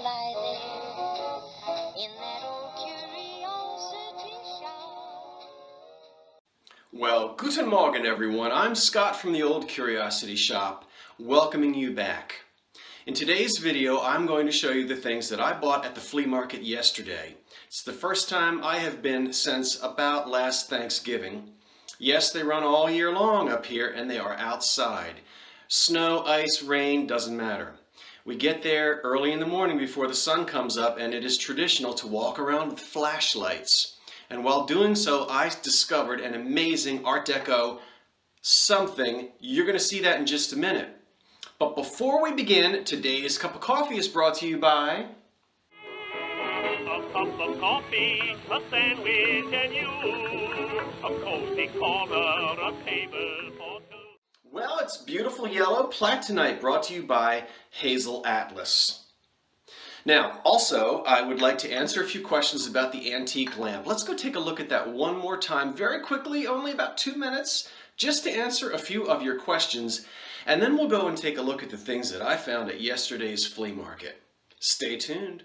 lie there in that old curiosity shop. Well, guten Morgen everyone. I'm Scott from the Old Curiosity Shop, welcoming you back. In today's video, I'm going to show you the things that I bought at the flea market yesterday. It's the first time I have been since about last Thanksgiving. Yes, they run all year long up here and they are outside. Snow, ice, rain, doesn't matter. We get there early in the morning before the sun comes up, and it is traditional to walk around with flashlights. And while doing so, I discovered an amazing Art Deco something. You're going to see that in just a minute. But before we begin, today's cup of coffee is brought to you by... A cup of coffee, a sandwich, and you. A cozy corner, a table for two. Well, it's beautiful yellow platinite, brought to you by Hazel Atlas. Now, also, I would like to answer a few questions about the antique lamp. Let's go take a look at that one more time, very quickly, only about 2 minutes, just to answer a few of your questions, and then we'll go and take a look at the things that I found at yesterday's flea market. Stay tuned.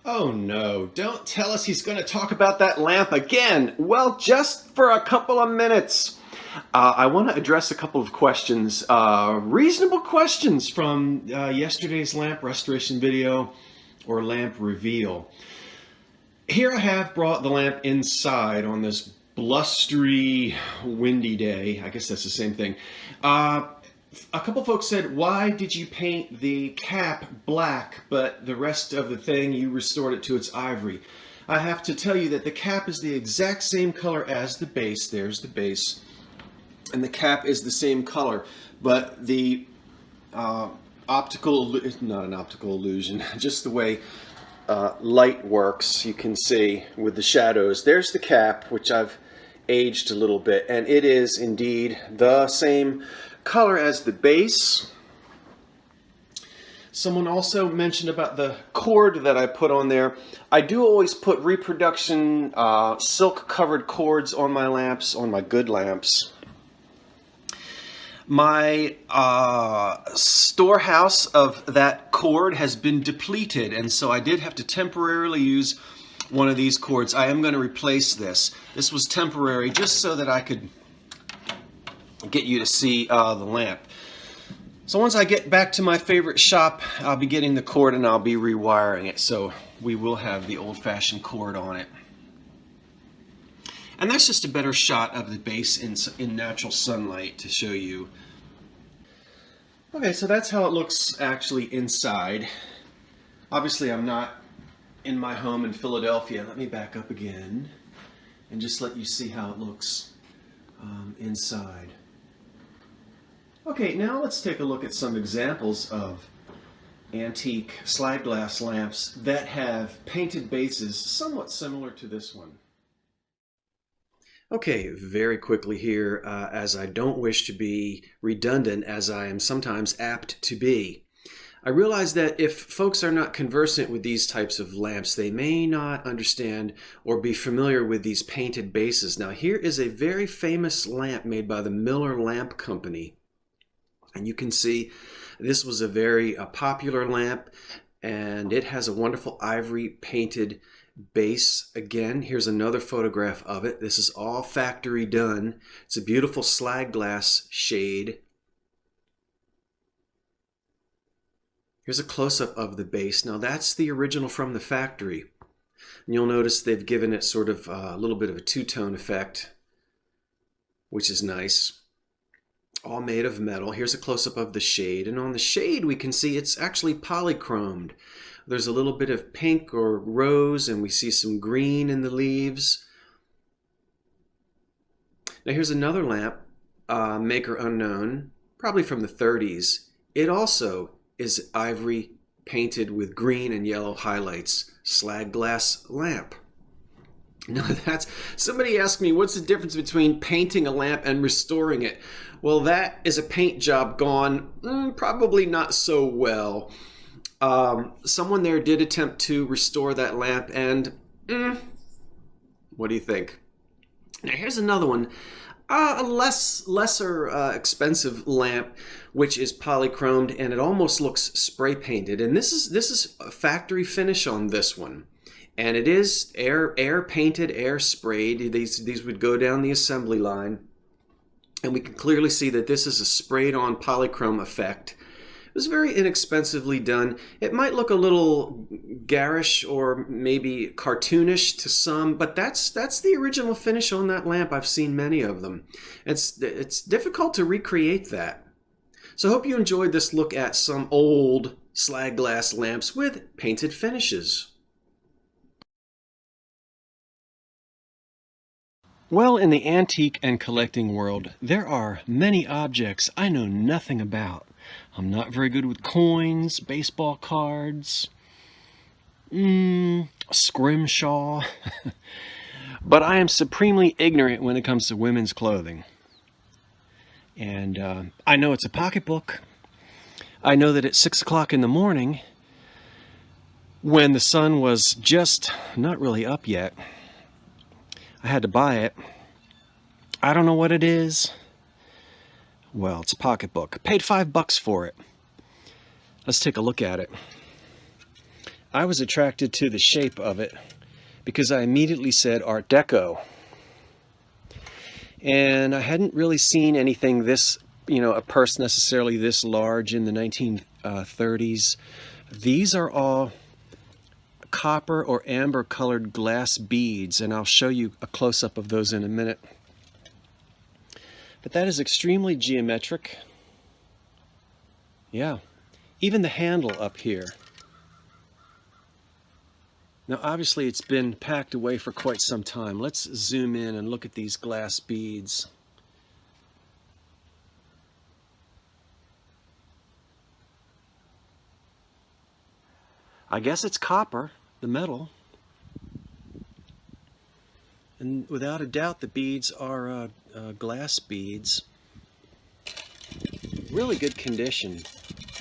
Oh no, don't tell us he's going to talk about that lamp again. Well, just for a couple of minutes. I want to address a couple of questions, reasonable questions from yesterday's lamp restoration video or lamp reveal. Here I have brought the lamp inside on this blustery, windy day. I guess that's the same thing. A couple folks said, why did you paint the cap black, but the rest of the thing you restored it to its ivory? I have to tell you that the cap is the exact same color as the base. There's the base. And the cap is the same color, but the not an optical illusion, just the way light works, you can see with the shadows. There's the cap, which I've aged a little bit, and it is indeed the same color as the base. Someone also mentioned about the cord that I put on there. I do always put reproduction silk covered cords on my lamps, on my good lamps. My storehouse of that cord has been depleted, and so I did have to temporarily use one of these cords. I am going to replace this. This was temporary just so that I could get you to see the lamp. So once I get back to my favorite shop, I'll be getting the cord and I'll be rewiring it, so we will have the old-fashioned cord on it. And that's just a better shot of the base in natural sunlight to show you. Okay, so that's how it looks actually inside. Obviously, I'm not in my home in Philadelphia. Let me back up again and just let you see how it looks inside. Okay, now let's take a look at some examples of antique slide glass lamps that have painted bases somewhat similar to this one. Okay, very quickly here, as I don't wish to be redundant, as I am sometimes apt to be. I realize that if folks are not conversant with these types of lamps, they may not understand or be familiar with these painted bases. Now, here is a very famous lamp made by the Miller Lamp Company. And you can see this was a very popular lamp, and it has a wonderful ivory painted base. Again, here's another photograph of it. This is all factory done. It's a beautiful slag glass shade. Here's a close-up of the base. Now that's the original from the factory. And you'll notice they've given it sort of a little bit of a two-tone effect, which is nice. All made of metal. Here's a close-up of the shade, and on the shade we can see it's actually polychromed. There's a little bit of pink or rose, and we see some green in the leaves. Now here's another lamp, maker unknown, probably from the 30s. It also is ivory painted with green and yellow highlights. Slag glass lamp. Now somebody asked me, what's the difference between painting a lamp and restoring it? Well, that is a paint job gone probably not so well. Someone there did attempt to restore that lamp, and what do you think? Now here's another one. A lesser expensive lamp, which is polychromed, and it almost looks spray painted. And this is a factory finish on this one, and it is air painted, air sprayed. These would go down the assembly line, and we can clearly see that this is a sprayed on polychrome effect. It was very inexpensively done. It might look a little garish or maybe cartoonish to some, but that's the original finish on that lamp. I've seen many of them. It's difficult to recreate that. So I hope you enjoyed this look at some old slag glass lamps with painted finishes. Well, in the antique and collecting world, there are many objects I know nothing about. I'm not very good with coins, baseball cards, scrimshaw, but I am supremely ignorant when it comes to women's clothing. And I know it's a pocketbook. I know that at 6 o'clock in the morning, when the sun was just not really up yet, I had to buy it. I don't know what it is. Well, it's a pocketbook. Paid $5 for it. Let's take a look at it. I was attracted to the shape of it because I immediately said Art Deco. And I hadn't really seen anything this, a purse necessarily this large in the 1930s. These are all copper or amber colored glass beads, and I'll show you a close-up of those in a minute. But that is extremely geometric. Yeah, even the handle up here. Now obviously it's been packed away for quite some time. Let's zoom in and look at these glass beads. I guess it's copper, the metal. And without a doubt, the beads are glass beads. Really good condition.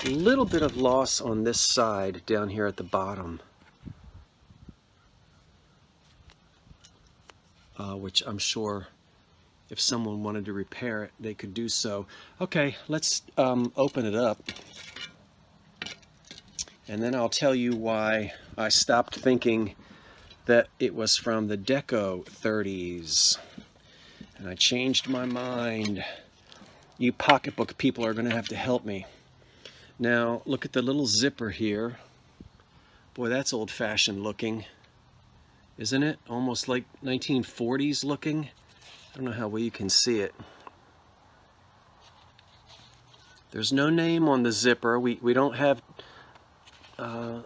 A little bit of loss on this side down here at the bottom, which I'm sure if someone wanted to repair it, they could do so. Okay, let's open it up. And then I'll tell you why I stopped thinking that it was from the Deco 30s. And I changed my mind. You pocketbook people are going to have to help me. Now, look at the little zipper here. Boy, that's old-fashioned looking, isn't it? Almost like 1940s looking. I don't know how well you can see it. There's no name on the zipper. We don't have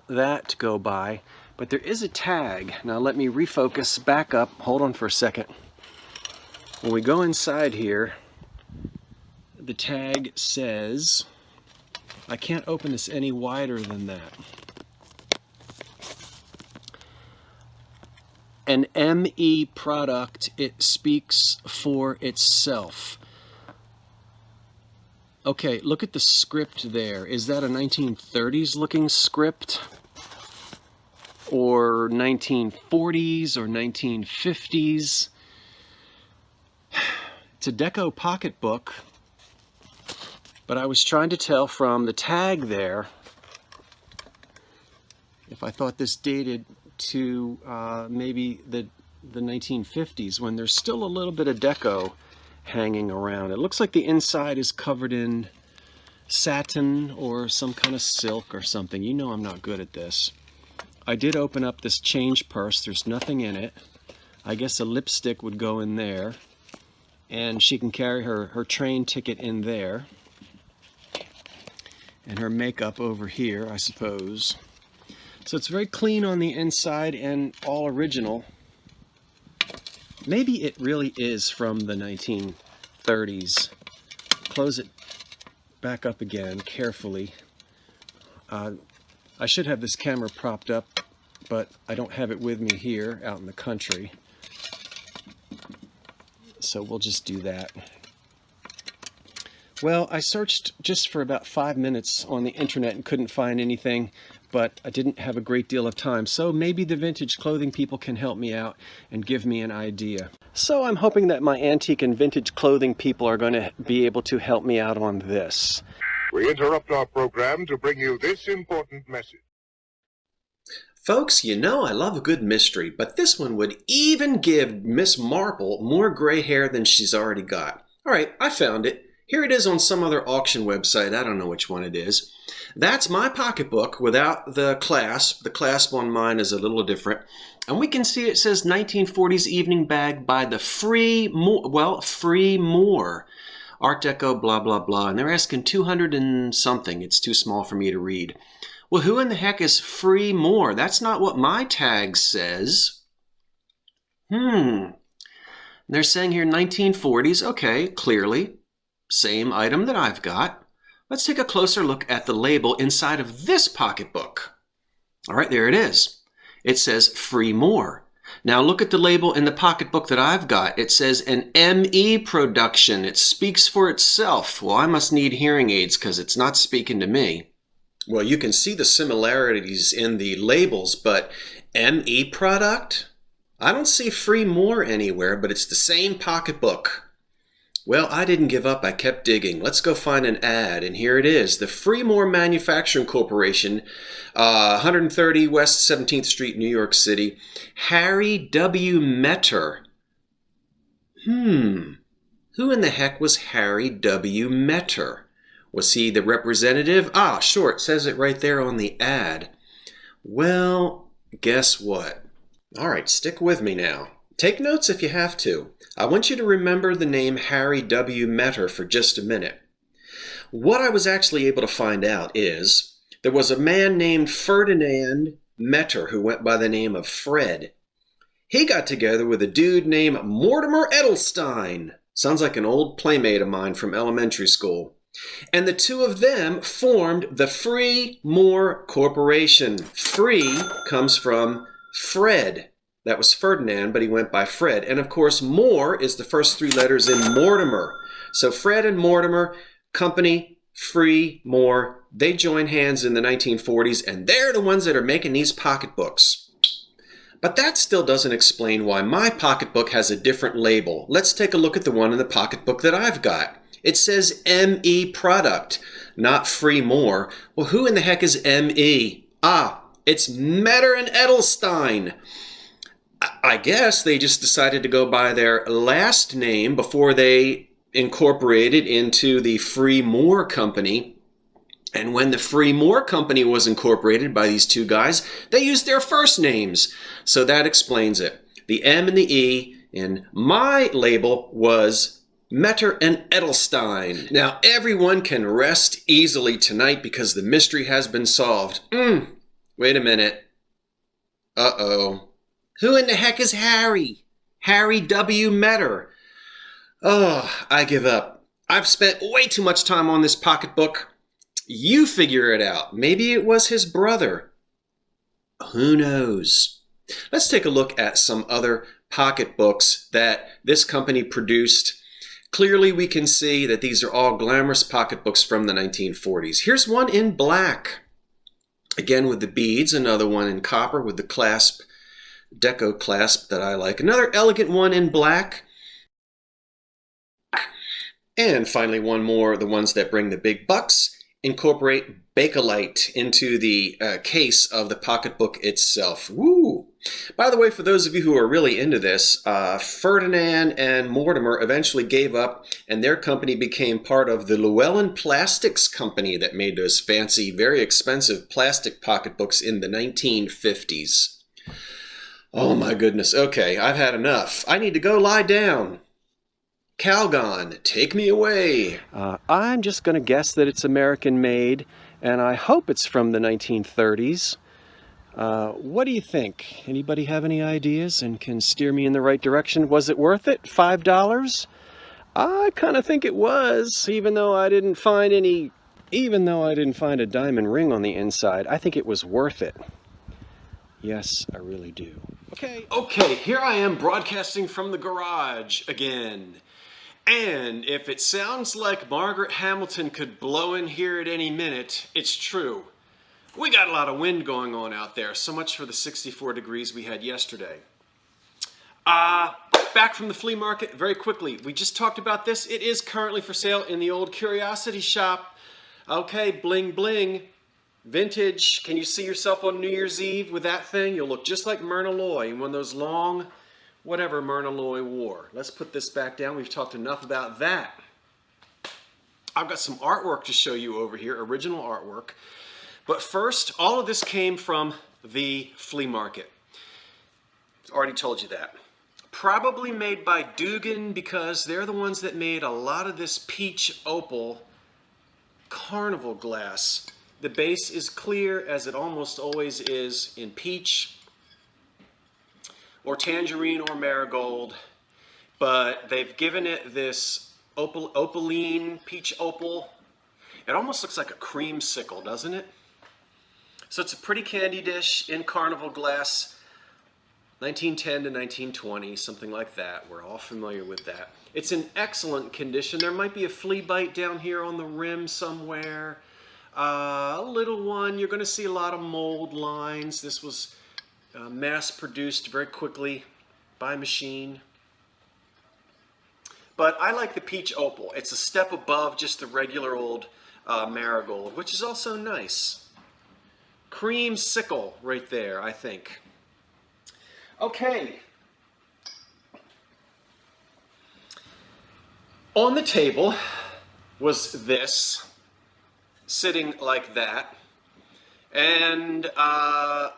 that to go by, but there is a tag. Now let me refocus back up. Hold on for a second. When we go inside here, the tag says, I can't open this any wider than that. An ME product, it speaks for itself. Okay, look at the script there. Is that a 1930s looking script? Or 1940s or 1950s? It's a Deco pocketbook, but I was trying to tell from the tag there if I thought this dated to maybe the 1950s, when there's still a little bit of Deco hanging around. It looks like the inside is covered in satin or some kind of silk or something. You know I'm not good at this. I did open up this change purse. There's nothing in it. I guess a lipstick would go in there, and she can carry her train ticket in there, and her makeup over here, I suppose. So it's very clean on the inside and all original. Maybe it really is from the 1930s. Close it back up again carefully. I should have this camera propped up, but I don't have it with me here out in the country. So we'll just do that. Well, I searched just for about 5 minutes on the internet and couldn't find anything, but I didn't have a great deal of time. So maybe the vintage clothing people can help me out and give me an idea. So I'm hoping that my antique and vintage clothing people are going to be able to help me out on this. We interrupt our program to bring you this important message. Folks, you know I love a good mystery, but this one would even give Miss Marple more gray hair than she's already got. All right, I found it. Here it is on some other auction website. I don't know which one it is. That's my pocketbook without the clasp. The clasp on mine is a little different. And we can see it says 1940s evening bag by the Flea, Art Deco, blah, blah, blah. And they're asking 200 and something. It's too small for me to read. Well, who in the heck is Flea? That's not what my tag says. They're saying here 1940s. Okay, clearly. Same item that I've got. Let's take a closer look at the label inside of this pocketbook. All right, there it is. It says Flea. Now look at the label in the pocketbook that I've got. It says an ME production. It speaks for itself. Well, I must need hearing aids because it's not speaking to me. Well, you can see the similarities in the labels, but ME product? I don't see Flea anywhere, but it's the same pocketbook. Well, I didn't give up. I kept digging. Let's go find an ad, and here it is. The Flea Manufacturing Corporation, 130 West 17th Street, New York City. Harry W. Metter. Who in the heck was Harry W. Metter? Was he the representative? Ah, sure, it says it right there on the ad. Well, guess what? All right, stick with me now. Take notes if you have to. I want you to remember the name Harry W. Metter for just a minute. What I was actually able to find out is there was a man named Ferdinand Metter who went by the name of Fred. He got together with a dude named Mortimer Edelstein. Sounds like an old playmate of mine from elementary school. And the two of them formed the Flea Corporation. Flea comes from Fred. That was Ferdinand, but he went by Fred. And of course, Moore is the first three letters in Mortimer. So Fred and Mortimer, company, Flea, they join hands in the 1940s, and they're the ones that are making these pocketbooks. But that still doesn't explain why my pocketbook has a different label. Let's take a look at the one in the pocketbook that I've got. It says ME product, not Flea. Well, who in the heck is ME? Ah, it's Metter and Edelstein. I guess they just decided to go by their last name before they incorporated into the Flea Company. And when the Flea Company was incorporated by these two guys, they used their first names. So that explains it. The M and the E in my label was Metter and Edelstein. Now everyone can rest easily tonight because the mystery has been solved. Wait a minute. Uh-oh. Who in the heck is Harry? Harry W. Metter. Oh, I give up. I've spent way too much time on this pocketbook. You figure it out. Maybe it was his brother. Who knows? Let's take a look at some other pocketbooks that this company produced. Clearly, we can see that these are all glamorous pocketbooks from the 1940s. Here's one in black. Again with the beads, another one in copper with the clasp, Deco clasp that I like. Another elegant one in black. And finally one more, the ones that bring the big bucks, incorporate Bakelite into the case of the pocketbook itself. Woo! By the way, for those of you who are really into this, Ferdinand and Mortimer eventually gave up, and their company became part of the Llewellyn Plastics Company that made those fancy, very expensive plastic pocketbooks in the 1950s. Oh my goodness. Okay, I've had enough. I need to go lie down. Calgon, take me away. I'm just going to guess that it's American made, and I hope it's from the 1930s. What do you think? Anybody have any ideas and can steer me in the right direction? Was it worth it? $5? I kind of think it was, even though I didn't find a diamond ring on the inside. I think it was worth it. Yes, I really do. Okay, here I am broadcasting from the garage again. And if it sounds like Margaret Hamilton could blow in here at any minute, it's true. We got a lot of wind going on out there. So much for the 64 degrees we had yesterday. Back from the flea market very quickly. We just talked about this. It is currently for sale in the old Curiosity Shop. Okay, bling bling. Vintage. Can you see yourself on New Year's Eve with that thing? You'll look just like Myrna Loy in one of those long, whatever Myrna Loy wore. Let's put this back down. We've talked enough about that. I've got some artwork to show you over here, original artwork. But first, all of this came from the flea market. Already told you that. Probably made by Dugan because they're the ones that made a lot of this peach opal Carnival glass. The base is clear, as it almost always is in peach or tangerine or marigold, but they've given it this opaline, peach opal. It almost looks like a creamsicle, doesn't it? So it's a pretty candy dish in Carnival glass, 1910 to 1920, something like that. We're all familiar with that. It's in excellent condition. There might be a flea bite down here on the rim somewhere. A little one. You're going to see a lot of mold lines. This was mass-produced very quickly by machine. But I like the peach opal. It's a step above just the regular old marigold, which is also nice. Creamsicle right there, I think. Okay. On the table was this, sitting like that. And I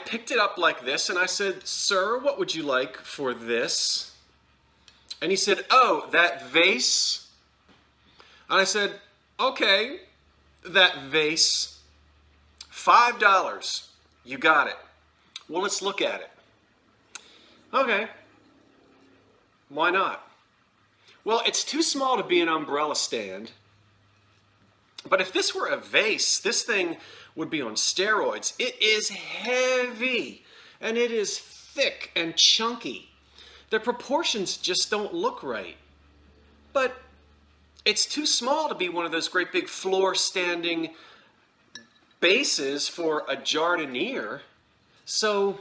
picked it up like this and I said, "Sir, what would you like for this?" And he said, "Oh, that vase?" And I said, "Okay, that vase. $5. You got it." "Well, let's look at it." "Okay. Why not?" "Well, it's too small to be an umbrella stand. But if this were a vase, this thing would be on steroids. It is heavy, and it is thick and chunky. The proportions just don't look right. But it's too small to be one of those great big floor-standing bases for a jardiniere. So,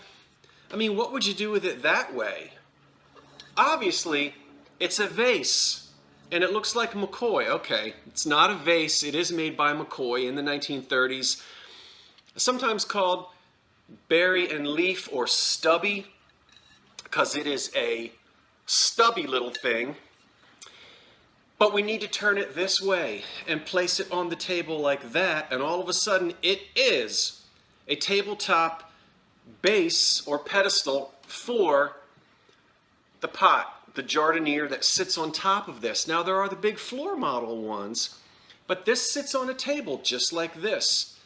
I mean, what would you do with it that way? Obviously, it's a vase, and it looks like McCoy. Okay, it's not a vase. It is made by McCoy in the 1930s. Sometimes called berry and leaf or stubby, because it is a stubby little thing. But we need to turn it this way and place it on the table like that, and all of a sudden it is a tabletop base or pedestal for the pot, the jardiniere that sits on top of this. Now there are the big floor model ones, but this sits on a table just like this.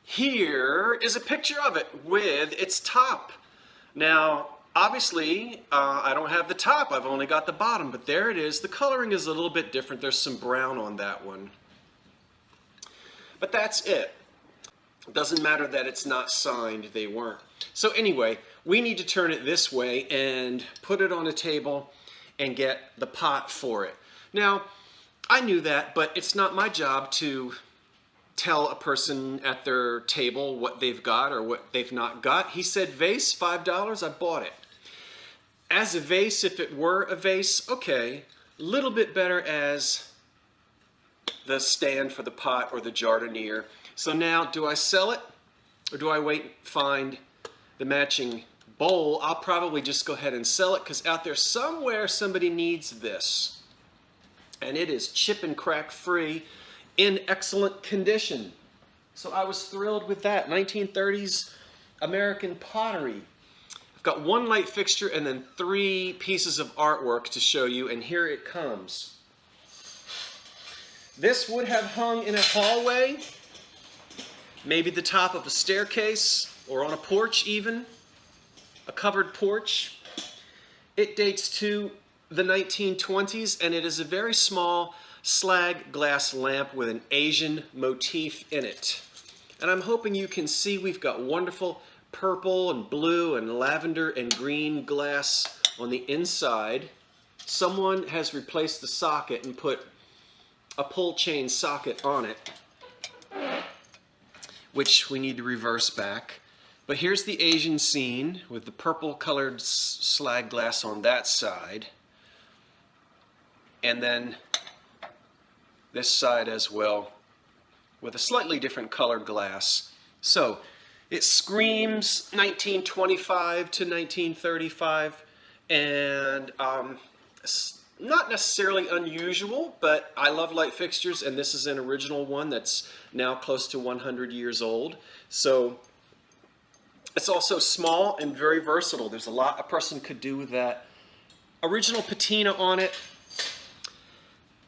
Here is a picture of it with its top. Now, obviously, I don't have the top, I've only got the bottom, but there it is. The coloring is a little bit different. There's some brown on that one. But that's it. It doesn't matter that it's not signed, they weren't. So anyway, we need to turn it this way and put it on a table and get the pot for it. Now, I knew that, but it's not my job to tell a person at their table what they've got or what they've not got. He said vase, $5, I bought it. As a vase, if it were a vase, okay, a little bit better as the stand for the pot or the jardiniere. So now, do I sell it or do I wait and find the matching bowl? I'll probably just go ahead and sell it because out there somewhere somebody needs this. And it is chip and crack free in excellent condition. So I was thrilled with that. 1930s American pottery. I've got one light fixture and then 3 pieces of artwork to show you, and here it comes. This would have hung in a hallway, maybe the top of a staircase, or on a porch even, a covered porch. It dates to the 1920s, and it is a very small slag glass lamp with an Asian motif in it. And I'm hoping you can see we've got wonderful purple and blue and lavender and green glass on the inside. Someone has replaced the socket and put a pull chain socket on it. which we need to reverse back. But here's the Asian scene with the purple colored slag glass on that side. And then this side as well with a slightly different colored glass. So it screams 1925 to 1935, and it's not necessarily unusual, but I love light fixtures, and this is an original one that's now close to 100 years old. So it's also small and very versatile. There's a lot a person could do with that. Original patina on it,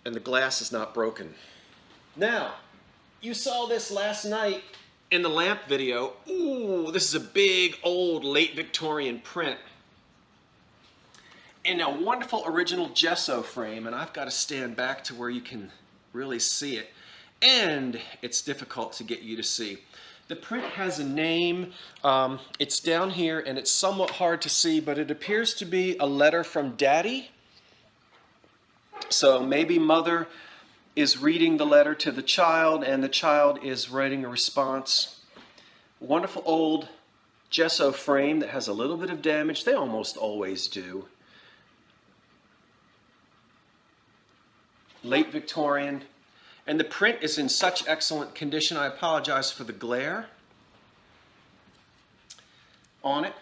and the glass is not broken. Now, you saw this last night in the lamp video. Ooh, this is a big, old, late Victorian print in a wonderful original gesso frame, and I've got to stand back to where you can really see it, and it's difficult to get you to see. The print has a name. It's down here, and it's somewhat hard to see, but it appears to be a letter from Daddy. So maybe Mother is reading the letter to the child, and the child is writing a response. Wonderful old gesso frame that has a little bit of damage. They almost always do. Late Victorian. And the print is in such excellent condition. I apologize for the glare on it.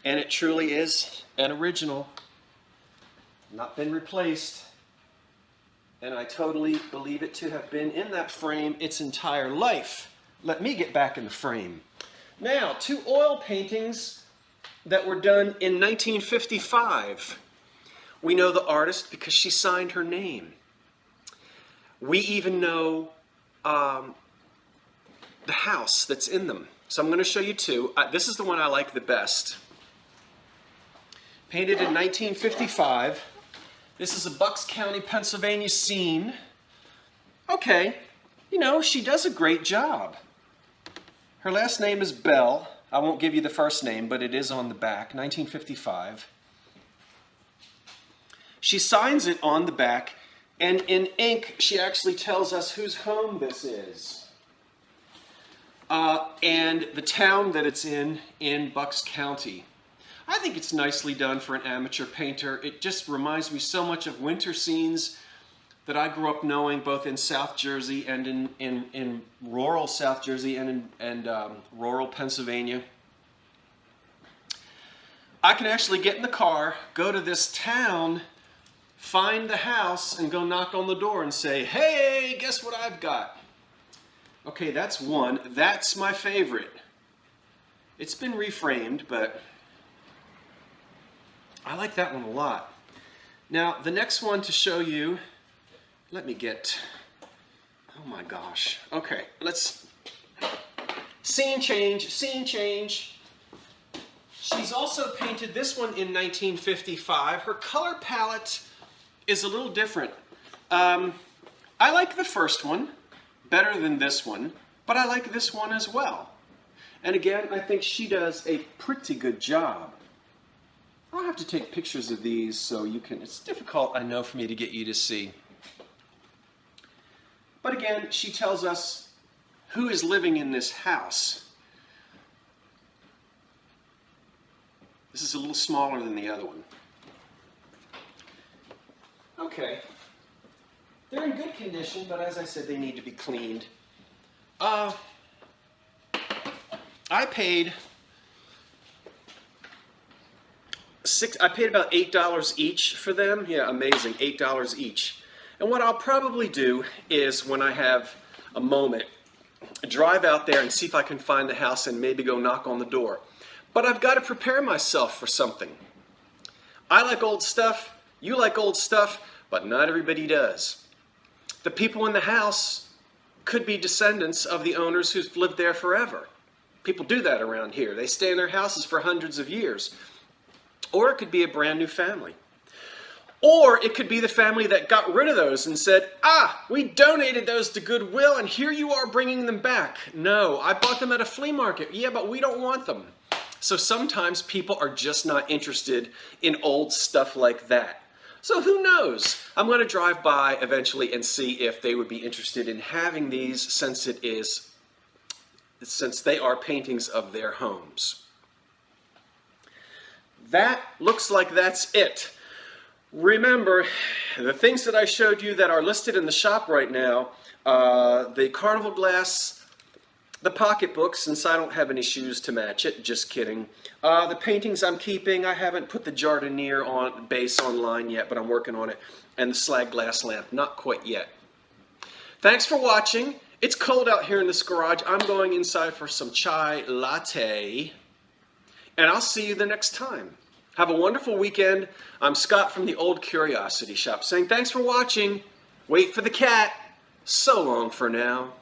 And it truly is an original. Not been replaced. And I totally believe it to have been in that frame its entire life. Let me get back in the frame. Now, two oil paintings that were done in 1955. We know the artist because she signed her name. We even know the house that's in them. So I'm going to show you two. This is the one I like the best. Painted in 1955. This is a Bucks County, Pennsylvania scene. Okay, you know, she does a great job. Her last name is Bell. I won't give you the first name, but it is on the back, 1955. She signs it on the back, and in ink, she actually tells us whose home this is. And the town that it's in Bucks County. I think it's nicely done for an amateur painter. It just reminds me so much of winter scenes that I grew up knowing both in South Jersey and in rural South Jersey and in rural Pennsylvania. I can actually get in the car, go to this town, find the house, and go knock on the door and say, hey, guess what I've got? Okay, that's one. That's my favorite. It's been reframed, but I like that one a lot. Now, the next one to show you, let me get, oh my gosh. Okay, let's, scene change, scene change. She's also painted this one in 1955. Her color palette is a little different. I like the first one better than this one, but I like this one as well. And again, I think she does a pretty good job. I'll have to take pictures of these so you can, it's difficult, I know, for me to get you to see. But again, she tells us who is living in this house. This is a little smaller than the other one. Okay. They're in good condition, but as I said, they need to be cleaned. I paid about $8 each for them. Yeah, amazing, $8 each. And what I'll probably do is, when I have a moment, drive out there and see if I can find the house and maybe go knock on the door. But I've got to prepare myself for something. I like old stuff, you like old stuff, but not everybody does. The people in the house could be descendants of the owners who've lived there forever. People do that around here. They stay in their houses for hundreds of years. Or it could be a brand new family. Or it could be the family that got rid of those and said, we donated those to Goodwill and here you are bringing them back. No, I bought them at a flea market. Yeah, but we don't want them. So sometimes people are just not interested in old stuff like that. So who knows? I'm going to drive by eventually and see if they would be interested in having these since they are paintings of their homes. That looks like that's it. Remember, the things that I showed you that are listed in the shop right now, the Carnival glass, the pocketbook, since I don't have any shoes to match it, just kidding. The paintings I'm keeping, I haven't put the Jardinier base online yet, but I'm working on it. And the slag glass lamp, not quite yet. Thanks for watching. It's cold out here in this garage. I'm going inside for some chai latte. And I'll see you the next time. Have a wonderful weekend. I'm Scott from the Old Curiosity Shop saying thanks for watching. Wait for the cat. So long for now.